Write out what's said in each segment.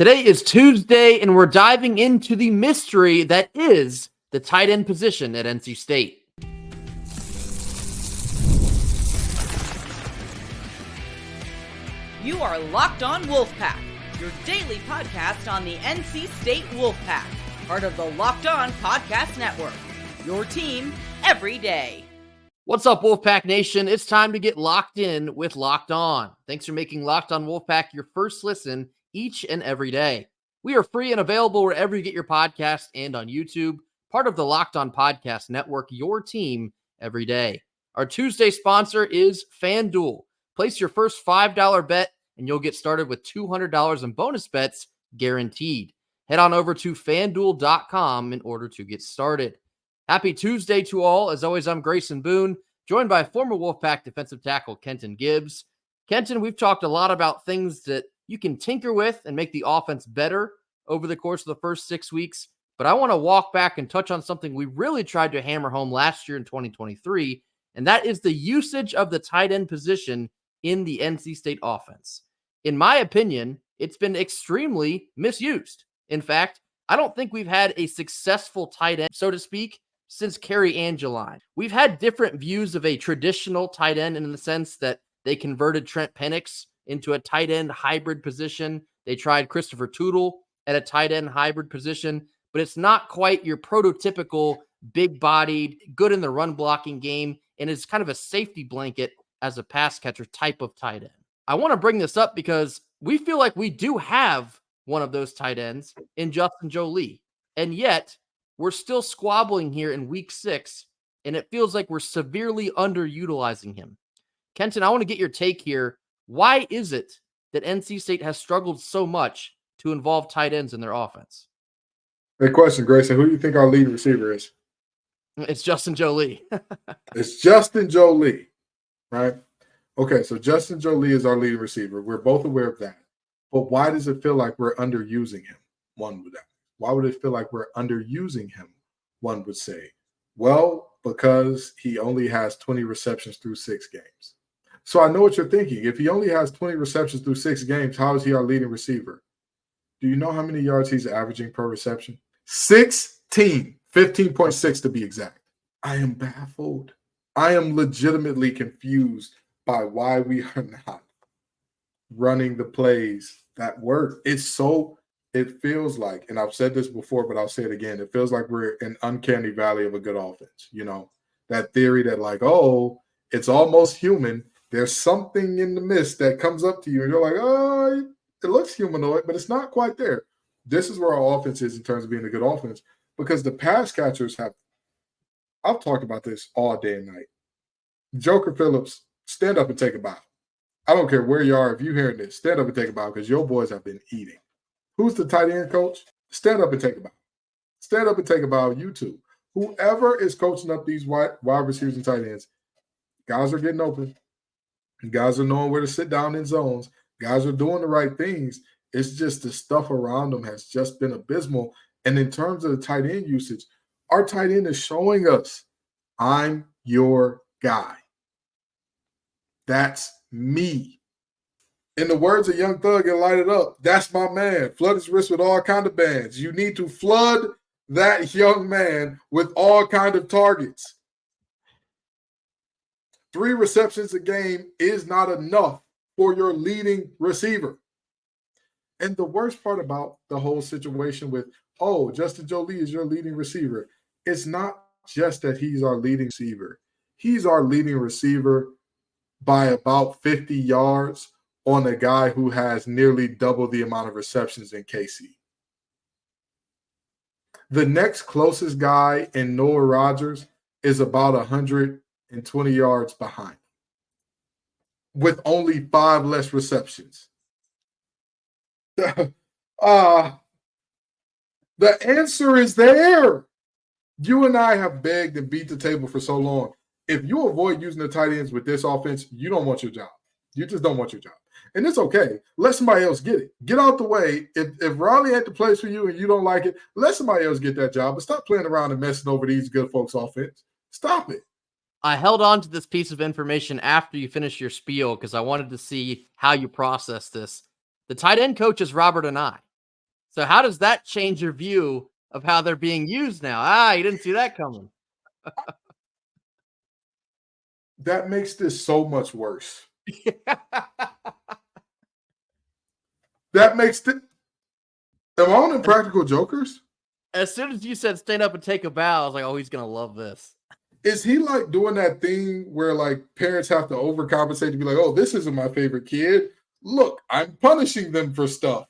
Today is Tuesday, and we're diving into the mystery that is the tight end position at NC State. You are Locked On Wolfpack, your daily podcast on the NC State Wolfpack, part of the Locked On Podcast Network, your team every day. What's up, Wolfpack Nation? It's time to get locked in with Locked On. Thanks for making Locked On Wolfpack your first listen each and every day. We are free and available wherever you get your podcast and on YouTube, part of the Locked On Podcast Network, your team every day. Our Tuesday sponsor is FanDuel. Place your first $5 bet and you'll get started with $200 in bonus bets guaranteed. Head on over to FanDuel.com in order to get started. Happy Tuesday to all. As always, I'm Grayson Boone, joined by former Wolfpack defensive tackle Kenton Gibbs. Kenton, we've talked a lot about things that you can tinker with and make the offense better over the course of the first 6 weeks. But I want to walk back and touch on something we really tried to hammer home last year in 2023, and that is the usage of the tight end position in the NC State offense. In my opinion, it's been extremely misused. In fact, I don't think we've had a successful tight end, so to speak, since Kerry Angeline. We've had different views of a traditional tight end in the sense that they converted Trent Penix into a tight end hybrid position. They tried Christopher Tootle at a tight end hybrid position, but it's not quite your prototypical big-bodied, good in the run blocking game, and it's kind of a safety blanket as a pass catcher type of tight end. I want to bring this up because we feel like we do have one of those tight ends in Justin Joly, and yet we're still squabbling here in week 6, and it feels like we're severely underutilizing him. Kenton, I want to get your take here. Why is it that NC State has struggled so much to involve tight ends in their offense? Good question, Grayson. Who do you think our leading receiver is? It's Justin Joly. It's Justin Joly, right? Okay, so Justin Joly is our leading receiver. We're both aware of that. But why does it feel like we're underusing him? One would ask. Why would it feel like we're underusing him? One would say. Well, because he only has 20 receptions through 6 games. So I know what you're thinking. If he only has 20 receptions through 6 games, how is he our leading receiver? Do you know how many yards he's averaging per reception? 16, 15.6 to be exact. I am baffled. I am legitimately confused by why we are not running the plays that work. It feels like, and I've said this before, but I'll say it again, it feels like we're in uncanny valley of a good offense. You know, that theory that like, oh, it's almost human. There's something in the mist that comes up to you, and you're like, oh, it looks humanoid, but it's not quite there. This is where our offense is in terms of being a good offense, because the pass catchers have, I've talked about this all day and night. Joker Phillips, stand up and take a bow. I don't care where you are. If you're hearing this, stand up and take a bow because your boys have been eating. Who's the tight end coach? Stand up and take a bow. Stand up and take a bow, you two. Whoever is coaching up these wide receivers and tight ends, guys are getting open. Guys are knowing where to sit down in zones. Guys are doing the right things. It's just the stuff around them has just been abysmal. And in terms of the tight end usage, our tight end is showing us, I'm your guy. That's me. In the words of Young Thug and Light It Up, that's my man. Flood his wrist with all kind of bands. You need to flood that young man with all kind of targets. 3 receptions a game is not enough for your leading receiver. And the worst part about the whole situation with, oh, Justin Joly is your leading receiver, it's not just that he's our leading receiver. He's our leading receiver by about 50 yards on a guy who has nearly double the amount of receptions in KC. The next closest guy in Noah Rogers is about 120 yards behind, with only 5 less receptions. The answer is there. You and I have begged and beat the table for so long. If you avoid using the tight ends with this offense, you don't want your job. You just don't want your job. And it's okay. Let somebody else get it. Get out the way. If Raleigh had the place for you and you don't like it, let somebody else get that job. But stop playing around and messing over these good folks' offense. Stop it. I held on to this piece of information after you finished your spiel because I wanted to see how you process this. The tight end coach is Robert Anae. So how does that change your view of how they're being used now? You didn't see that coming. That makes this so much worse. That makes it. Am I on Impractical Jokers? As soon as you said stand up and take a bow, I was like, oh, he's going to love this. Is he like doing that thing where like parents have to overcompensate to be like, oh, this isn't my favorite kid. Look, I'm punishing them for stuff.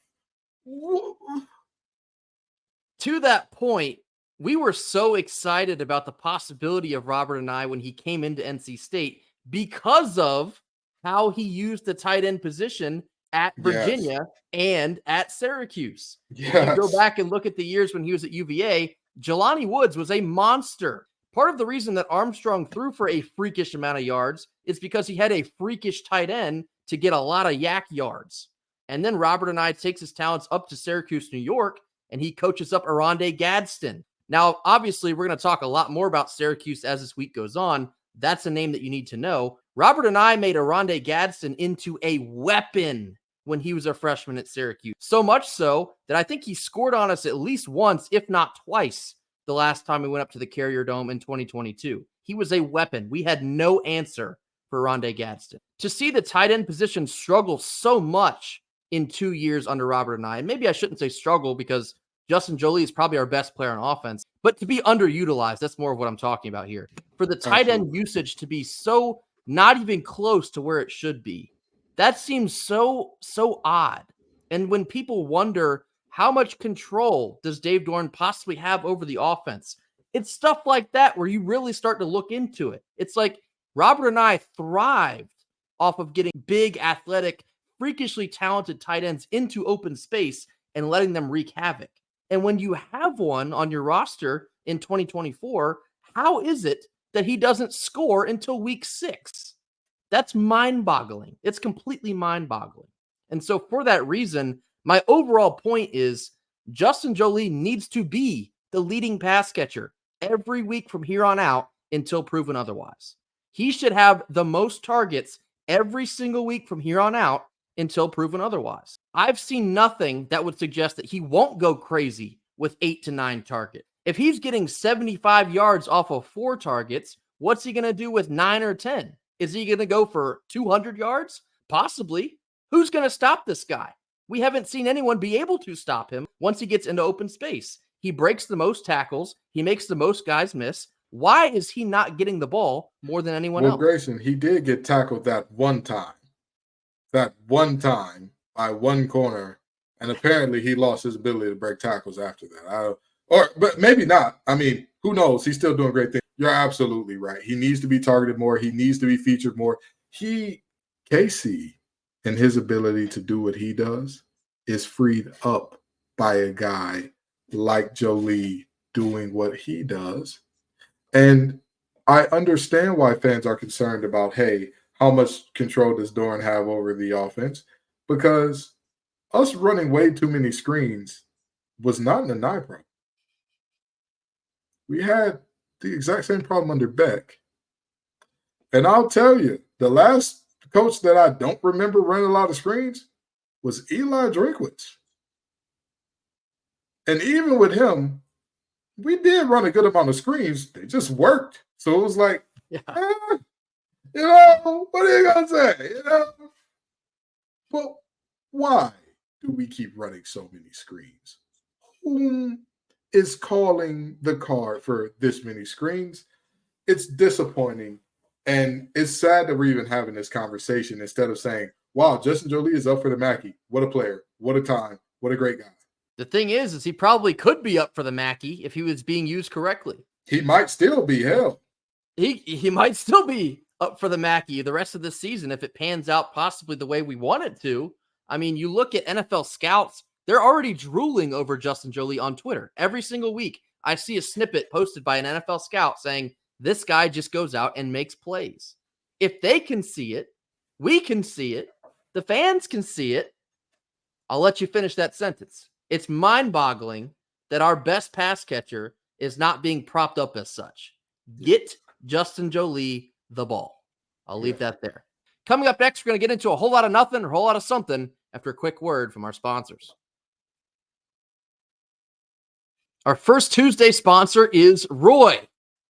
To that point, we were so excited about the possibility of Robert Anae when he came into NC State because of how he used the tight end position at Virginia and at Syracuse. If you go back and look at the years when he was at UVA, Jelani Woods was a monster. Part of the reason that Armstrong threw for a freakish amount of yards is because he had a freakish tight end to get a lot of yak yards. And then Robert Anae takes his talents up to Syracuse, New York, and he coaches up Oronde Gadsden. Now, obviously, we're going to talk a lot more about Syracuse as this week goes on. That's a name that you need to know. Robert Anae made Oronde Gadsden into a weapon when he was a freshman at Syracuse. So much so that I think he scored on us at least once, if not twice, the last time we went up to the Carrier Dome in 2022. He was a weapon. We had no answer for Oronde Gadsden. To see the tight end position struggle so much in 2 years under Robert Anae, and maybe I shouldn't say struggle because Justin Joly is probably our best player on offense, but to be underutilized, that's more of what I'm talking about here. For the tight end usage to be so not even close to where it should be, that seems so odd. And when people wonder how much control does Dave Doeren possibly have over the offense, it's stuff like that where you really start to look into it. It's like Robert Anae thrived off of getting big, athletic, freakishly talented tight ends into open space and letting them wreak havoc. And when you have one on your roster in 2024, how is it that he doesn't score until week 6? That's mind-boggling. It's completely mind-boggling. And so for that reason, my overall point is Justin Joly needs to be the leading pass catcher every week from here on out until proven otherwise. He should have the most targets every single week from here on out until proven otherwise. I've seen nothing that would suggest that he won't go crazy with 8 to 9 targets. If he's getting 75 yards off of 4 targets, what's he going to do with 9 or 10? Is he going to go for 200 yards? Possibly. Who's going to stop this guy? We haven't seen anyone be able to stop him once he gets into open space. He breaks the most tackles. He makes the most guys miss. Why is he not getting the ball more than anyone else? Well, Grayson, he did get tackled that one time by one corner, and apparently he lost his ability to break tackles after that. But maybe not. I mean, who knows? He's still doing great things. You're absolutely right. He needs to be targeted more. He needs to be featured more. Casey, and his ability to do what he does is freed up by a guy like Jolie doing what he does. And I understand why fans are concerned about, hey, how much control does Doeren have over the offense? Because us running way too many screens was not an Anae problem. We had the exact same problem under Beck. And I'll tell you, the last coach that I don't remember running a lot of screens was Eli Drinkwitz. And even with him, we did run a good amount of screens. They just worked. So it was like, what are you going to say? But why do we keep running so many screens? Who is calling the card for this many screens? It's disappointing. And it's sad that we're even having this conversation instead of saying, wow, Justin Joly is up for the Mackey. What a player. What a time. What a great guy. The thing is he probably could be up for the Mackey if he was being used correctly. He might still be, hell. He might still be up for the Mackey the rest of the season if it pans out possibly the way we want it to. I mean, you look at NFL scouts, they're already drooling over Justin Joly on Twitter. Every single week, I see a snippet posted by an NFL scout saying, this guy just goes out and makes plays. If they can see it, we can see it, the fans can see it. I'll let you finish that sentence. It's mind-boggling that our best pass catcher is not being propped up as such. Get Justin Joly the ball. I'll leave that there. Coming up next, we're going to get into a whole lot of nothing or a whole lot of something after a quick word from our sponsors. Our first Tuesday sponsor is Roy.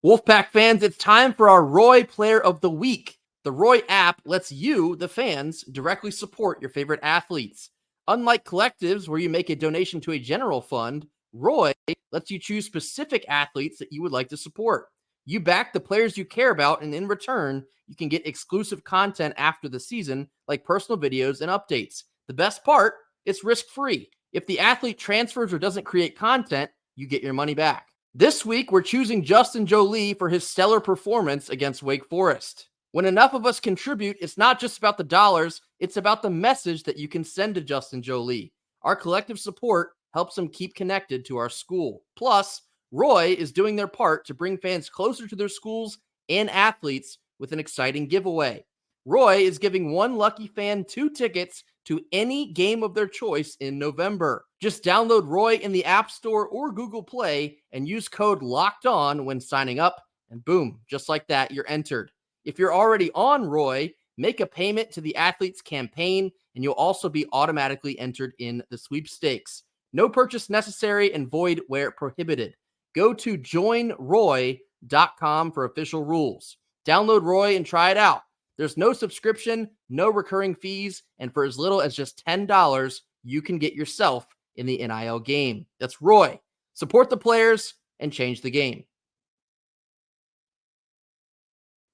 Wolfpack fans, it's time for our Roy Player of the Week. The Roy app lets you, the fans, directly support your favorite athletes. Unlike collectives where you make a donation to a general fund, Roy lets you choose specific athletes that you would like to support. You back the players you care about, and in return, you can get exclusive content after the season, like personal videos and updates. The best part, it's risk-free. If the athlete transfers or doesn't create content, you get your money back. This week, we're choosing Justin Joly for his stellar performance against Wake Forest. When enough of us contribute, it's not just about the dollars, it's about the message that you can send to Justin Joly. Our collective support helps him keep connected to our school. Plus, Roy is doing their part to bring fans closer to their schools and athletes with an exciting giveaway. Roy is giving one lucky fan 2 tickets to any game of their choice in November. Just download Roy in the App Store or Google Play and use code LOCKEDON when signing up, and boom, just like that, you're entered. If you're already on Roy, make a payment to the athlete's campaign, and you'll also be automatically entered in the sweepstakes. No purchase necessary and void where prohibited. Go to joinroy.com for official rules. Download Roy and try it out. There's no subscription, no recurring fees, and for as little as just $10, you can get yourself in the NIL game. That's Roy. Support the players and change the game.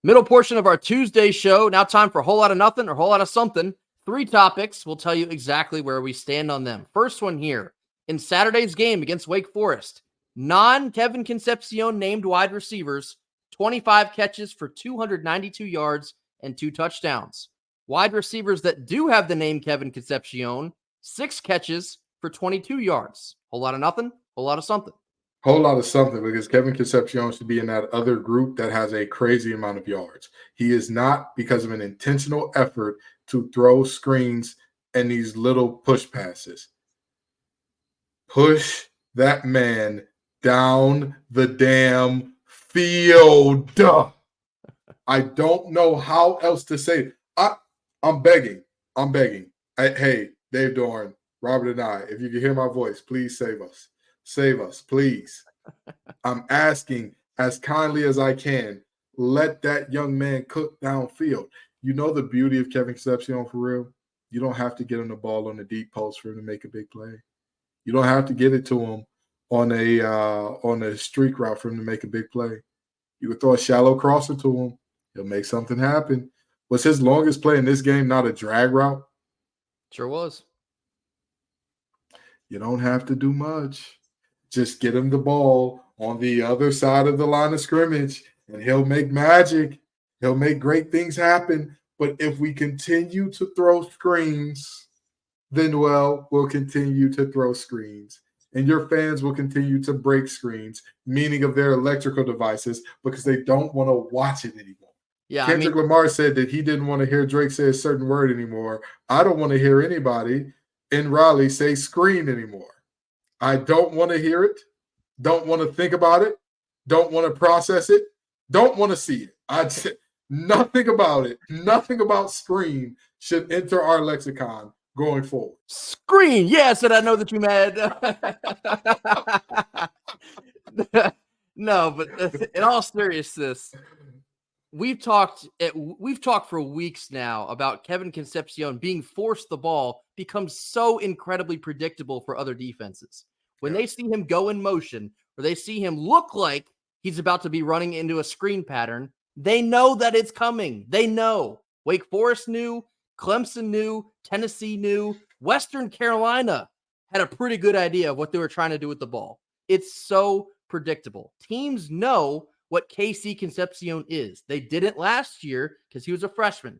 Middle portion of our Tuesday show. Now time for a whole lot of nothing or a whole lot of something. 3 topics. We'll tell you exactly where we stand on them. First one here. In Saturday's game against Wake Forest, non-Kevin Concepcion named wide receivers, 25 catches for 292 yards and 2 touchdowns. Wide receivers that do have the name Kevin Concepcion, 6 catches for 22 yards. Whole lot of nothing, whole lot of something. Whole lot of something, because Kevin Concepcion should be in that other group that has a crazy amount of yards. He is not, because of an intentional effort to throw screens and these little push passes. Push that man down the damn field. I don't know how else to say it. I'm begging. Hey, Dave Dorn, Robert and I, if you can hear my voice, please save us. Save us, please. I'm asking as kindly as I can, let that young man cook downfield. You know the beauty of Kevin Concepcion for real? You don't have to get him the ball on the deep post for him to make a big play. You don't have to get it to him on a streak route for him to make a big play. You could throw a shallow crosser to him. He'll make something happen. Was his longest play in this game not a drag route? Sure was. You don't have to do much. Just get him the ball on the other side of the line of scrimmage, and he'll make magic. He'll make great things happen. But if we continue to throw screens, then, well, we'll continue to throw screens. And your fans will continue to break screens, meaning of their electrical devices, because they don't want to watch it anymore. Yeah, Kendrick Lamar said that he didn't want to hear Drake say a certain word anymore. I don't want to hear anybody in Raleigh say screen anymore. I don't want to hear it. Don't want to think about it. Don't want to process it. Don't want to see it. I said nothing about it. Nothing about screen should enter our lexicon going forward. Screen, yes, and I know that you mad. No, but in all seriousness, we've talked for weeks now about Kevin Concepcion being forced the ball becomes so incredibly predictable for other defenses. When they see him go in motion, or they see him look like he's about to be running into a screen pattern, they know that it's coming. They know. Wake Forest knew, Clemson knew, Tennessee knew, Western Carolina had a pretty good idea of what they were trying to do with the ball. It's so predictable. Teams know what KC Concepcion is. They didn't last year because he was a freshman.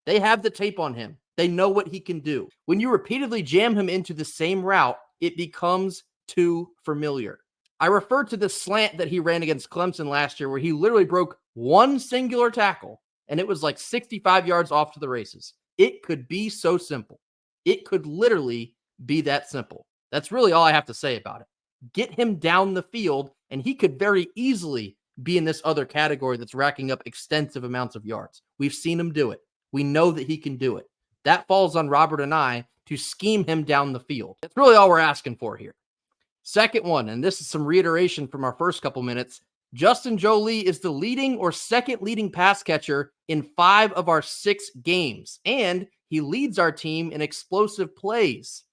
They have the tape on him. They know what he can do. When you repeatedly jam him into the same route, it becomes too familiar. I refer to the slant that he ran against Clemson last year where he literally broke one singular tackle and it was like 65 yards off to the races. It could be so simple. It could literally be that simple. That's really all I have to say about it. Get him down the field and he could very easily be in this other category that's racking up extensive amounts of yards. We've seen him do it. We know that he can do it. That falls on Robert and I to scheme him down the field. That's really all we're asking for here. Second one, and this is some reiteration from our first couple minutes. Justin Joly is the leading or second leading pass catcher in 5 of our 6 games, and he leads our team in explosive plays.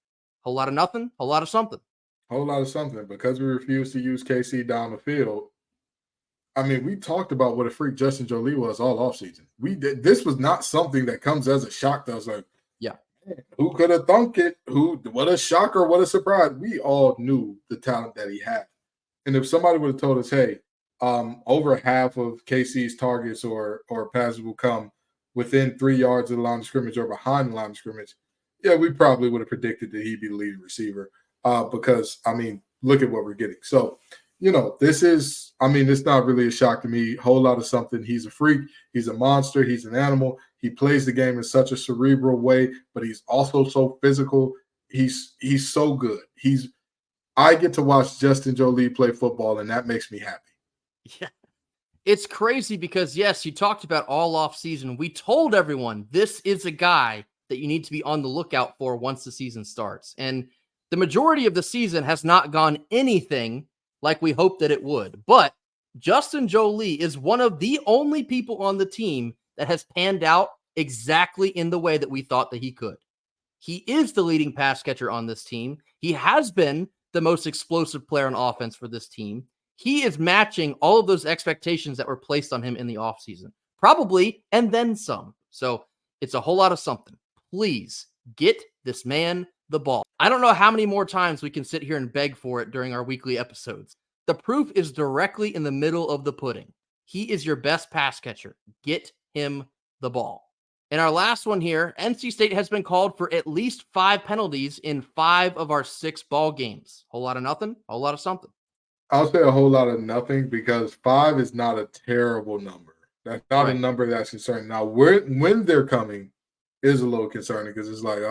Whole lot of nothing, whole lot of something. Whole lot of something. Because we refuse to use KC down the field. I mean, we talked about what a freak Justin Joly was all offseason. This was not something that comes as a shock to us. Like, yeah, who could have thunk it? What a shocker, what a surprise. We all knew the talent that he had. And if somebody would have told us, hey, over half of KC's targets or passes will come within 3 yards of the line of scrimmage or behind the line of scrimmage, yeah, we probably would have predicted that he'd be the leading receiver because, I mean, look at what we're getting. So, this is, it's not really a shock to me. Whole lot of something. He's a freak. He's a monster. He's an animal. He plays the game in such a cerebral way, but he's also so physical. He's so good. I get to watch Justin Joly play football, and that makes me happy. Yeah. It's crazy because, yes, you talked about all off season. We told everyone this is a guy that you need to be on the lookout for once the season starts. And the majority of the season has not gone anything like we hoped that it would. But Justin Joly is one of the only people on the team that has panned out exactly in the way that we thought that he could. He is the leading pass catcher on this team. He has been the most explosive player on offense for this team. He is matching all of those expectations that were placed on him in the offseason, probably, and then some. So it's a whole lot of something. Please get this man the ball. I don't know how many more times we can sit here and beg for it during our weekly episodes. The proof is directly in the middle of the pudding. He is your best pass catcher. Get him the ball. In our last one here, NC State has been called for at least 5 penalties in 5 of our 6 ball games. Whole lot of nothing, whole lot of something. I'll say a whole lot of nothing because 5 is not a terrible number. That's not a number that's concerning. Now, when they're coming is a little concerning because it's like,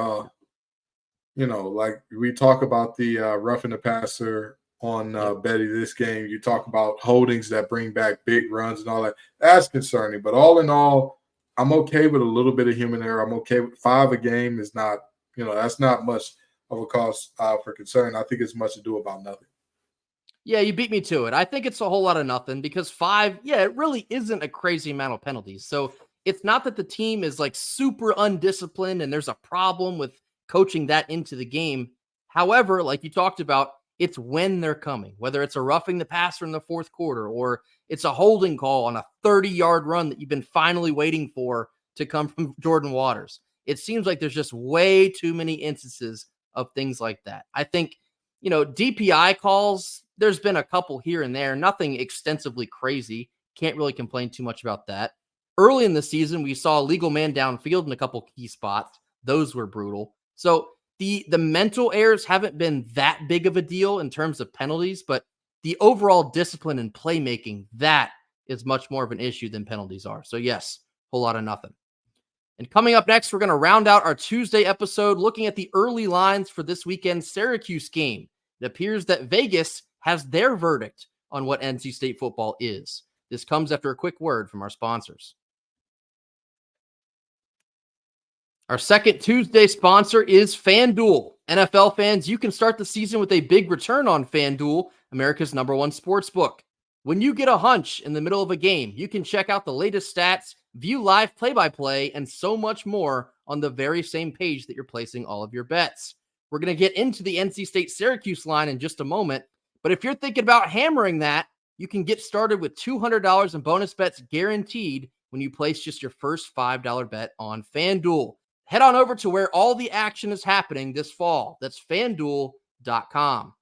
like we talk about the roughing the passer on Betty this game. You talk about holdings that bring back big runs and all that. That's concerning. But all in all, I'm okay with a little bit of human error. I'm okay with 5 a game is not, that's not much of a cause for concern. I think it's much ado about nothing. Yeah, you beat me to it. I think it's a whole lot of nothing because 5, it really isn't a crazy amount of penalties. So it's not that the team is like super undisciplined and there's a problem with coaching that into the game. However, like you talked about, it's when they're coming, whether it's a roughing the passer in the 4th quarter or it's a holding call on a 30-yard run that you've been finally waiting for to come from Jordan Waters. It seems like there's just way too many instances of things like that. I think, DPI calls, there's been a couple here and there, nothing extensively crazy. Can't really complain too much about that. Early in the season, we saw a legal man downfield in a couple key spots. Those were brutal. So the mental errors haven't been that big of a deal in terms of penalties, but the overall discipline and playmaking, that is much more of an issue than penalties are. So yes, whole lot of nothing. And coming up next, we're going to round out our Tuesday episode looking at the early lines for this weekend's Syracuse game. It appears that Vegas has their verdict on what NC State football is. This comes after a quick word from our sponsors. Our second Tuesday sponsor is FanDuel. NFL fans, you can start the season with a big return on FanDuel, America's #1 sportsbook. When you get a hunch in the middle of a game, you can check out the latest stats, view live play-by-play, and so much more on the very same page that you're placing all of your bets. We're going to get into the NC State Syracuse line in just a moment, but if you're thinking about hammering that, you can get started with $200 in bonus bets guaranteed when you place just your first $5 bet on FanDuel. Head on over to where all the action is happening this fall. That's FanDuel.com.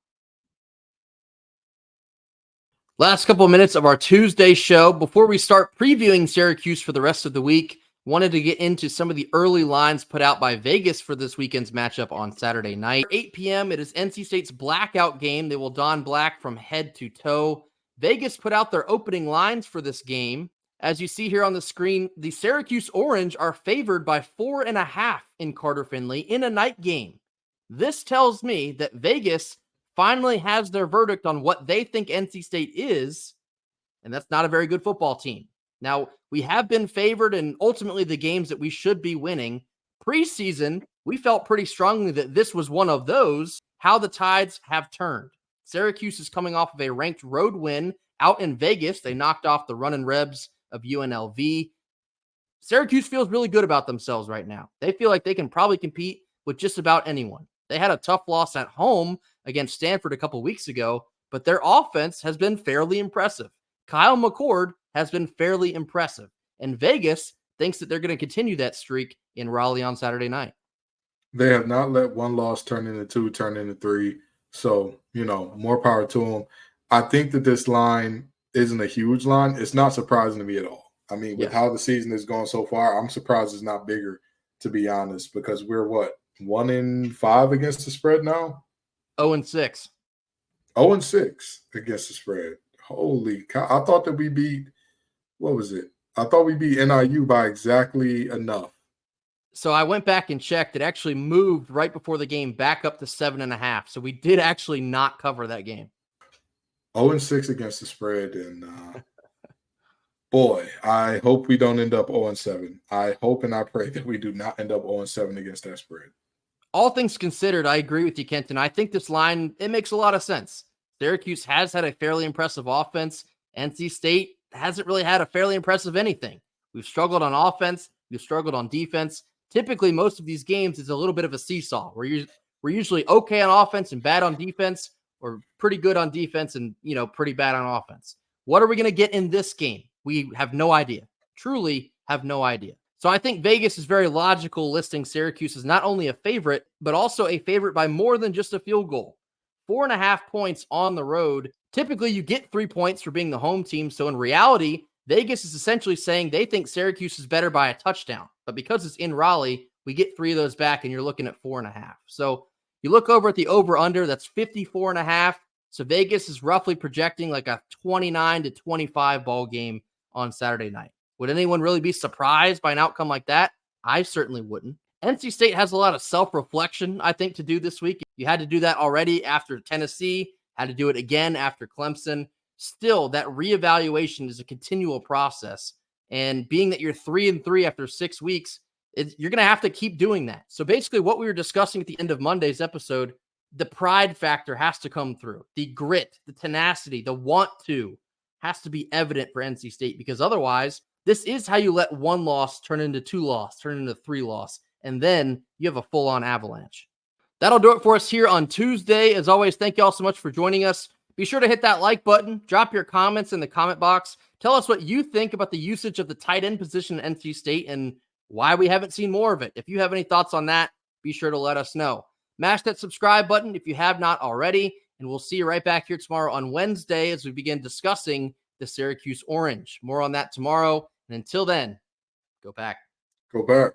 Last couple of minutes of our Tuesday show. Before we start previewing Syracuse for the rest of the week, wanted to get into some of the early lines put out by Vegas for this weekend's matchup on Saturday night. 8 p.m., it is NC State's blackout game. They will don black from head to toe. Vegas put out their opening lines for this game. As you see here on the screen, the Syracuse Orange are favored by 4.5 in Carter Finley in a night game. This tells me that Vegas finally has their verdict on what they think NC State is, and that's not a very good football team. Now, we have been favored in ultimately the games that we should be winning. Preseason, we felt pretty strongly that this was one of those. How the tides have turned. Syracuse is coming off of a ranked road win out in Vegas. They knocked off the running Rebs of UNLV. Syracuse feels really good about themselves right now. They feel like they can probably compete with just about anyone. They had a tough loss at home against Stanford a couple weeks ago, but their offense has been fairly impressive. Kyle McCord has been fairly impressive. And Vegas thinks that they're going to continue that streak in Raleigh on Saturday night. They have not let one loss turn into two, turn into three. So, more power to them. I think that this line isn't a huge line. It's not surprising to me at all. I mean, with how the season is going so far, I'm surprised it's not bigger, to be honest, because we're 1-5 against the spread now? 0-6. 0-6 against the spread. Holy cow. I thought that we beat, what was it? I thought we beat NIU by exactly enough. So I went back and checked. It actually moved right before the game back up to 7.5. So we did actually not cover that game. 0-6 against the spread. And boy, I hope we don't end up 0-7. I hope and I pray that we do not end up 0-7 against that spread. All things considered, I agree with you, Kenton. I think this line, it makes a lot of sense. Syracuse has had a fairly impressive offense. NC State hasn't really had a fairly impressive anything. We've struggled on offense. We've struggled on defense. Typically, most of these games is a little bit of a seesaw. We're usually okay on offense and bad on defense, or pretty good on defense and, pretty bad on offense. What are we going to get in this game? We have no idea. Truly have no idea. So I think Vegas is very logical listing Syracuse as not only a favorite, but also a favorite by more than just a field goal. 4.5 points on the road. Typically, you get 3 points for being the home team. So in reality, Vegas is essentially saying they think Syracuse is better by a touchdown. But because it's in Raleigh, we get 3 of those back, and you're looking at 4.5. So you look over at the over-under, that's 54.5. So Vegas is roughly projecting like a 29-25 ball game on Saturday night. Would anyone really be surprised by an outcome like that? I certainly wouldn't. NC State has a lot of self-reflection, I think, to do this week. You had to do that already after Tennessee, had to do it again after Clemson. Still, that reevaluation is a continual process. And being that you're 3-3 after 6 weeks, you're going to have to keep doing that. So basically what we were discussing at the end of Monday's episode, the pride factor has to come through. The grit, the tenacity, the want to has to be evident for NC State, because otherwise this is how you let 1 loss turn into 2 loss, turn into 3 loss, and then you have a full-on avalanche. That'll do it for us here on Tuesday. As always, thank you all so much for joining us. Be sure to hit that like button. Drop your comments in the comment box. Tell us what you think about the usage of the tight end position at NC State and why we haven't seen more of it. If you have any thoughts on that, be sure to let us know. Mash that subscribe button if you have not already, and we'll see you right back here tomorrow on Wednesday as we begin discussing the Syracuse Orange. More on that tomorrow. And until then, go Pack. Go Pack.